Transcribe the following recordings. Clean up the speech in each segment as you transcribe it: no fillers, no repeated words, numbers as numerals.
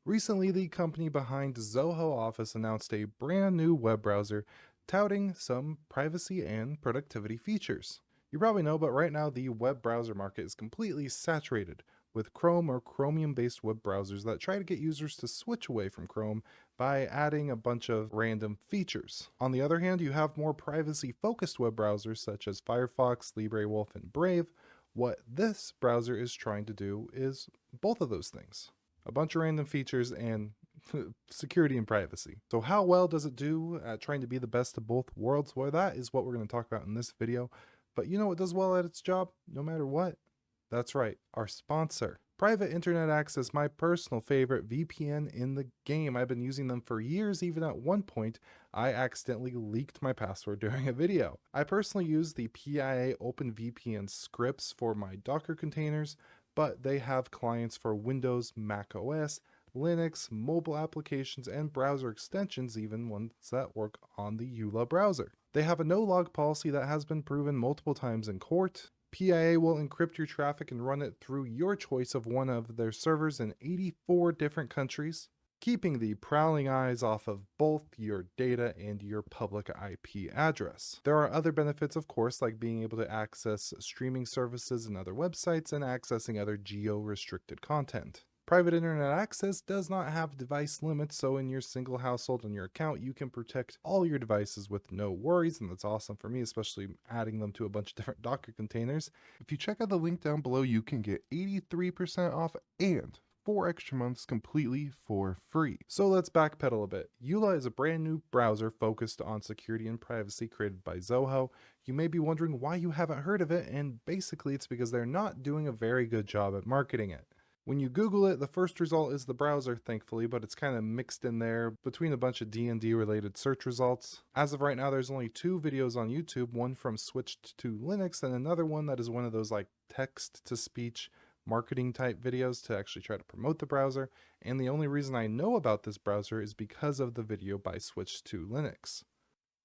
Recently, the company behind Zoho Office announced a brand new web browser touting some privacy and productivity features. You probably know, but right now the web browser market is completely saturated with Chrome or Chromium based web browsers that try to get users to switch away from Chrome by adding a bunch of random features. On the other hand, you have more privacy focused web browsers such as Firefox, LibreWolf, and Brave. What this browser is trying to do is both of those things, a bunch of random features and security and privacy. So how well does it do at trying to be the best of both worlds? Well, that is what we're going to talk about in this video. But you know what does well at its job, no matter what? That's right, our sponsor. Private Internet Access, my personal favorite VPN in the game. I've been using them for years. Even at one point, I accidentally leaked my password during a video. I personally use the PIA OpenVPN scripts for my Docker containers, but they have clients for Windows, Mac OS, Linux, mobile applications, and browser extensions, even ones that work on the EULA browser. They have a no-log policy that has been proven multiple times in court. PIA will encrypt your traffic and run it through your choice of one of their servers in 84 different countries, keeping the prowling eyes off of both your data and your public IP address. There are other benefits, of course, like being able to access streaming services and other websites and accessing other geo-restricted content. Private internet access does not have device limits, so in your single household on your account, you can protect all your devices with no worries, and that's awesome for me, especially adding them to a bunch of different Docker containers. If you check out the link down below, you can get 83% off and 4 extra months completely for free. So let's backpedal a bit. EULA is a brand new browser focused on security and privacy created by Zoho. You may be wondering why you haven't heard of it, and basically it's because they're not doing a very good job at marketing it. When you Google it, the first result is the browser, thankfully, but it's kind of mixed in there between a bunch of D&D related search results. As of right now, there's only 2 videos on YouTube, one from Switched to Linux and another one that is one of those like text-to-speech marketing type videos to actually try to promote the browser. And the only reason I know about this browser is because of the video by Switched to Linux.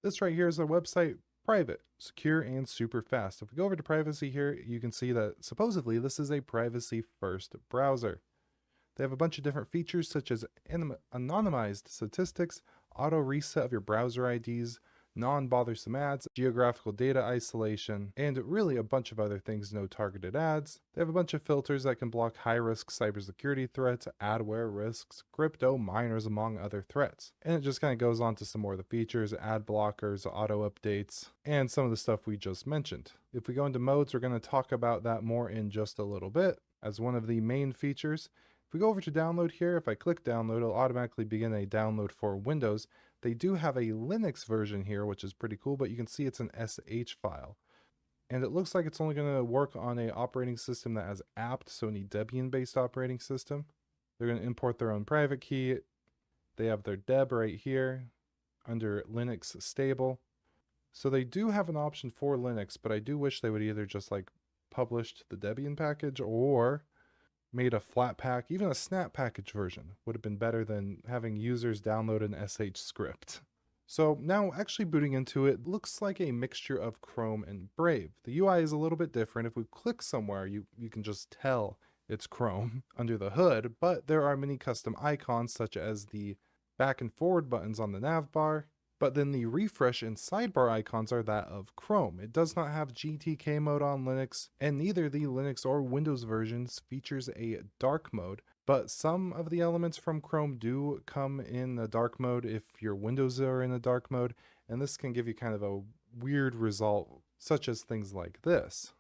This right here is their website. Private, secure, and super fast. If we go over to privacy here, you can see that supposedly this is a privacy first browser. They have a bunch of different features such as anonymized statistics, auto reset of your browser IDs, non-bothersome ads, geographical data isolation, and really a bunch of other things. No targeted ads. They have a bunch of filters that can block high-risk cybersecurity threats, adware risks, crypto miners, among other threats. And it just kind of goes on to some more of the features, ad blockers, auto updates, and some of the stuff we just mentioned. If we go into modes, we're going to talk about that more in just a little bit as one of the main features. If we go over to download here, if I click download, it'll automatically begin a download for Windows. They do have a Linux version here, which is pretty cool, but you can see it's an SH file. And it looks like it's only going to work on an operating system that has apt, so any Debian-based operating system. They're going to import their own private key. They have their deb right here under Linux stable. So they do have an option for Linux, but I do wish they would either just like published the Debian package or made a flat pack. Even a snap package version would have been better than having users download an SH script. So now actually booting into it looks like a mixture of Chrome and Brave. The UI is a little bit different. If we click somewhere, you can just tell it's Chrome under the hood, but there are many custom icons such as the back and forward buttons on the nav bar. But then the refresh and sidebar icons are that of Chrome. It does not have GTK mode on Linux, and neither the Linux or Windows versions features a dark mode, but some of the elements from Chrome do come in the dark mode if your Windows are in a dark mode, and this can give you kind of a weird result, such as things like this.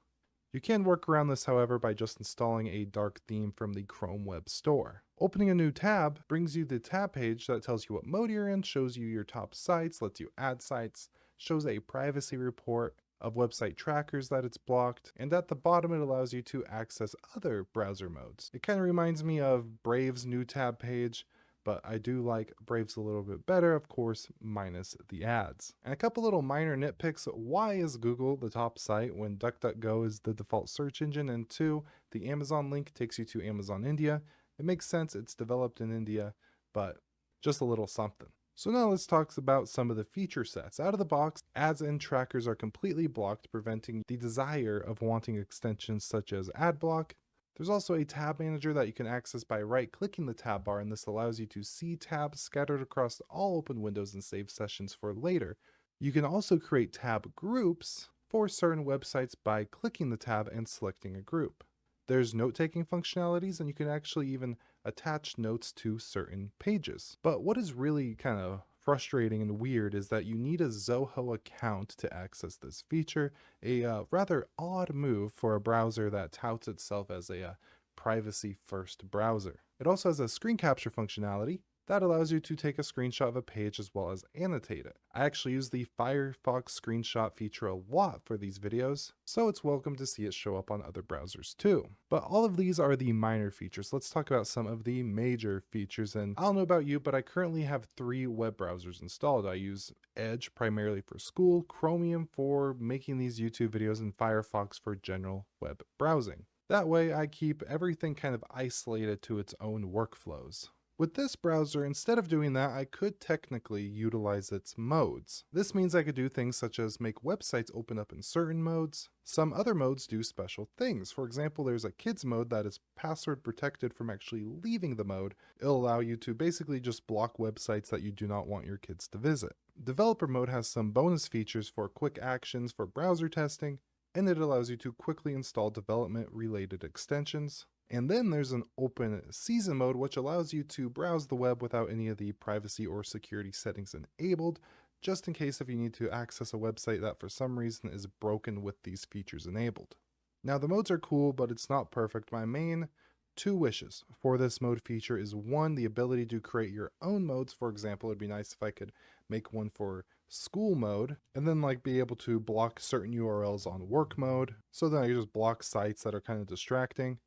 You can work around this, however, by just installing a dark theme from the Chrome Web Store. Opening a new tab brings you the tab page that tells you what mode you're in, shows you your top sites, lets you add sites, shows a privacy report of website trackers that it's blocked, and at the bottom it allows you to access other browser modes. It kind of reminds me of Brave's new tab page, but I do like Brave's a little bit better, of course, minus the ads. And a couple little minor nitpicks. Why is Google the top site when DuckDuckGo is the default search engine? And 2, the Amazon link takes you to Amazon India. It makes sense, it's developed in India, but just a little something. So now let's talk about some of the feature sets. Out of the box, ads and trackers are completely blocked, preventing the desire of wanting extensions such as AdBlock. There's also a tab manager that you can access by right-clicking the tab bar, and this allows you to see tabs scattered across all open windows and save sessions for later. You can also create tab groups for certain websites by clicking the tab and selecting a group. There's note-taking functionalities, and you can actually even attach notes to certain pages. But what is really kind of frustrating and weird is that you need a Zoho account to access this feature, a rather odd move for a browser that touts itself as a privacy-first browser. It also has a screen capture functionality that allows you to take a screenshot of a page as well as annotate it. I actually use the Firefox screenshot feature a lot for these videos, so it's welcome to see it show up on other browsers too. But all of these are the minor features. Let's talk about some of the major features. And I don't know about you, but I currently have 3 web browsers installed. I use Edge primarily for school, Chromium for making these YouTube videos, and Firefox for general web browsing. That way I keep everything kind of isolated to its own workflows. With this browser, instead of doing that, I could technically utilize its modes. This means I could do things such as make websites open up in certain modes. Some other modes do special things. For example, there's a kids mode that is password protected from actually leaving the mode. It'll allow you to basically just block websites that you do not want your kids to visit. Developer mode has some bonus features for quick actions for browser testing, and it allows you to quickly install development-related extensions. And then there's an open season mode, which allows you to browse the web without any of the privacy or security settings enabled, just in case if you need to access a website that for some reason is broken with these features enabled. Now the modes are cool, but it's not perfect. My main 2 wishes for this mode feature is 1, the ability to create your own modes. For example, it'd be nice if I could make one for school mode and then like be able to block certain URLs on work mode, so then I just block sites that are kind of distracting.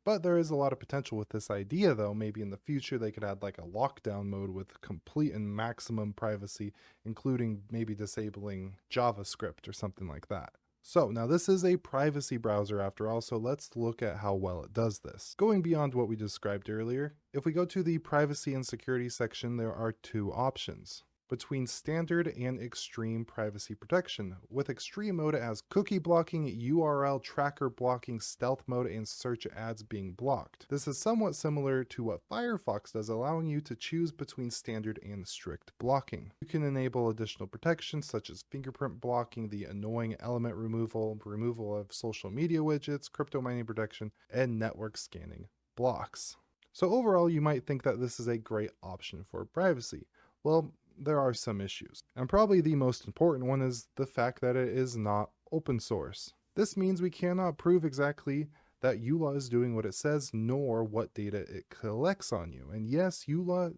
But there is a lot of potential with this idea though. Maybe in the future they could add like a lockdown mode with complete and maximum privacy, including maybe disabling JavaScript or something like that. So now this is a privacy browser after all, so let's look at how well it does this. Going beyond what we described earlier, if we go to the privacy and security section, there are 2 options between standard and extreme privacy protection. With extreme mode, it has cookie blocking, URL tracker blocking, stealth mode, and search ads being blocked. This is somewhat similar to what Firefox does, allowing you to choose between standard and strict blocking. You can enable additional protections such as fingerprint blocking, the annoying element removal, removal of social media widgets, crypto mining protection, and network scanning blocks. So overall, you might think that this is a great option for privacy. Well, there are some issues, and probably the most important one is the fact that it is not open source. This means we cannot prove exactly that EULA is doing what it says, nor what data it collects on you. And yes, EULA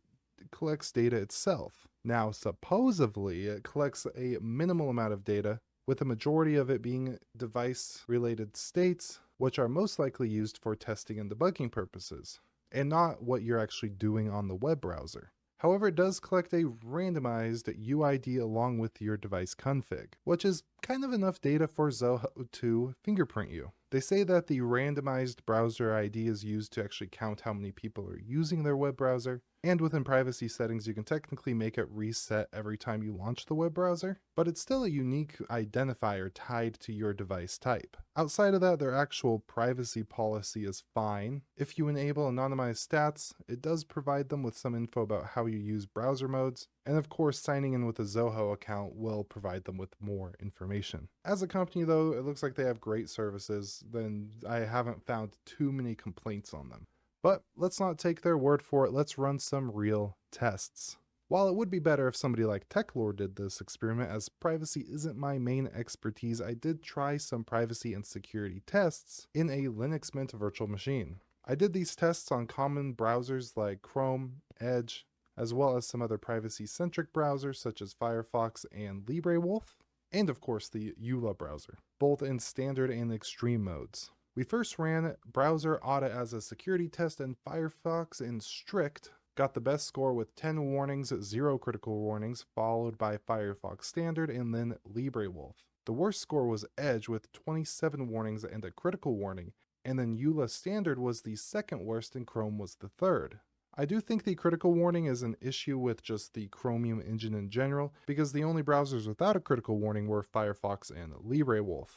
collects data itself. Now, supposedly, it collects a minimal amount of data, with the majority of it being device-related states, which are most likely used for testing and debugging purposes, and not what you're actually doing on the web browser. However, it does collect a randomized UID along with your device config, which is kind of enough data for Zoho to fingerprint you. They say that the randomized browser ID is used to actually count how many people are using their web browser, and within privacy settings you can technically make it reset every time you launch the web browser, but it's still a unique identifier tied to your device type. Outside of that, their actual privacy policy is fine. If you enable anonymized stats, it does provide them with some info about how you use browser modes, and of course signing in with a Zoho account will provide them with more information. As a company though, it looks like they have great services, then I haven't found too many complaints on them. But let's not take their word for it, let's run some real tests. While it would be better if somebody like TechLore did this experiment, as privacy isn't my main expertise, I did try some privacy and security tests in a Linux Mint virtual machine. I did these tests on common browsers like Chrome, Edge, as well as some other privacy-centric browsers such as Firefox and LibreWolf, and of course the EULA browser, both in standard and extreme modes. We first ran Browser Audit as a security test, and Firefox in Strict got the best score with 10 warnings, 0 critical warnings, followed by Firefox Standard and then LibreWolf. The worst score was Edge with 27 warnings and a critical warning, and then EULA Standard was the second worst and Chrome was the third. I do think the critical warning is an issue with just the Chromium engine in general, because the only browsers without a critical warning were Firefox and LibreWolf.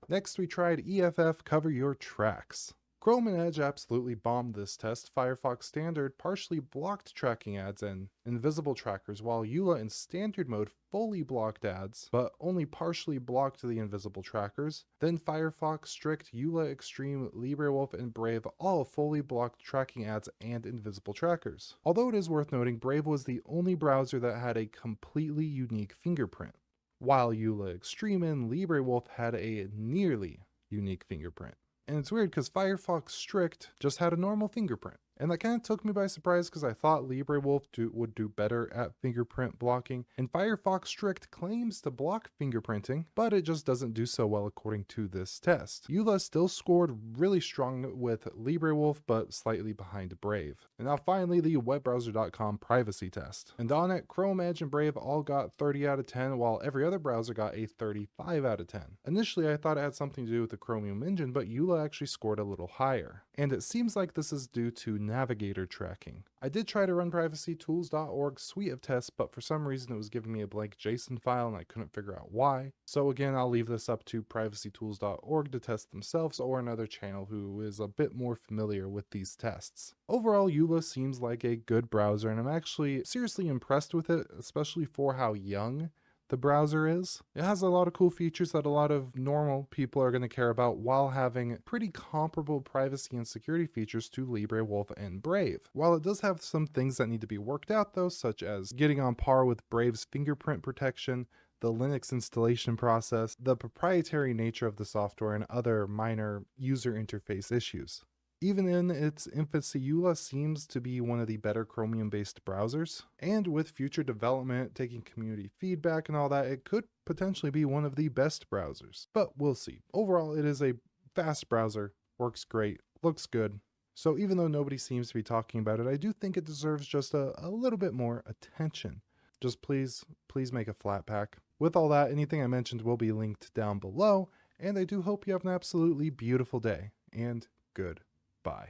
Next, we tried EFF Cover Your Tracks. Chrome and Edge absolutely bombed this test. Firefox Standard partially blocked tracking ads and invisible trackers, while EULA in standard mode fully blocked ads, but only partially blocked the invisible trackers. Then Firefox Strict, EULA Extreme, LibreWolf, and Brave all fully blocked tracking ads and invisible trackers. Although it is worth noting, Brave was the only browser that had a completely unique fingerprint, while EULA Extreme and LibreWolf had a nearly unique fingerprint. And it's weird because Firefox Strict just had a normal fingerprint. And that kind of took me by surprise because I thought LibreWolf would do better at fingerprint blocking. And Firefox Strict claims to block fingerprinting, but it just doesn't do so well according to this test. EULA still scored really strong with LibreWolf, but slightly behind Brave. And now finally, the webbrowser.com privacy test. And on it, Chrome, Edge, and Brave all got 30 out of 10, while every other browser got a 35 out of 10. Initially, I thought it had something to do with the Chromium engine, but EULA actually scored a little higher. And it seems like this is due to navigator tracking. I did try to run privacytools.org's suite of tests, but for some reason it was giving me a blank JSON file and I couldn't figure out why. So again, I'll leave this up to privacytools.org to test themselves or another channel who is a bit more familiar with these tests. Overall, EULA seems like a good browser and I'm actually seriously impressed with it, especially for how young the browser is. It has a lot of cool features that a lot of normal people are going to care about while having pretty comparable privacy and security features to LibreWolf and Brave. While it does have some things that need to be worked out though, such as getting on par with Brave's fingerprint protection, the Linux installation process, the proprietary nature of the software, and other minor user interface issues. Even in its infancy, EULA seems to be one of the better Chromium-based browsers, and with future development, taking community feedback and all that, it could potentially be one of the best browsers. But we'll see. Overall, it is a fast browser, works great, looks good. So even though nobody seems to be talking about it, I do think it deserves just a little bit more attention. Just please make a flat pack. With all that, anything I mentioned will be linked down below, and I do hope you have an absolutely beautiful day, and goodbye.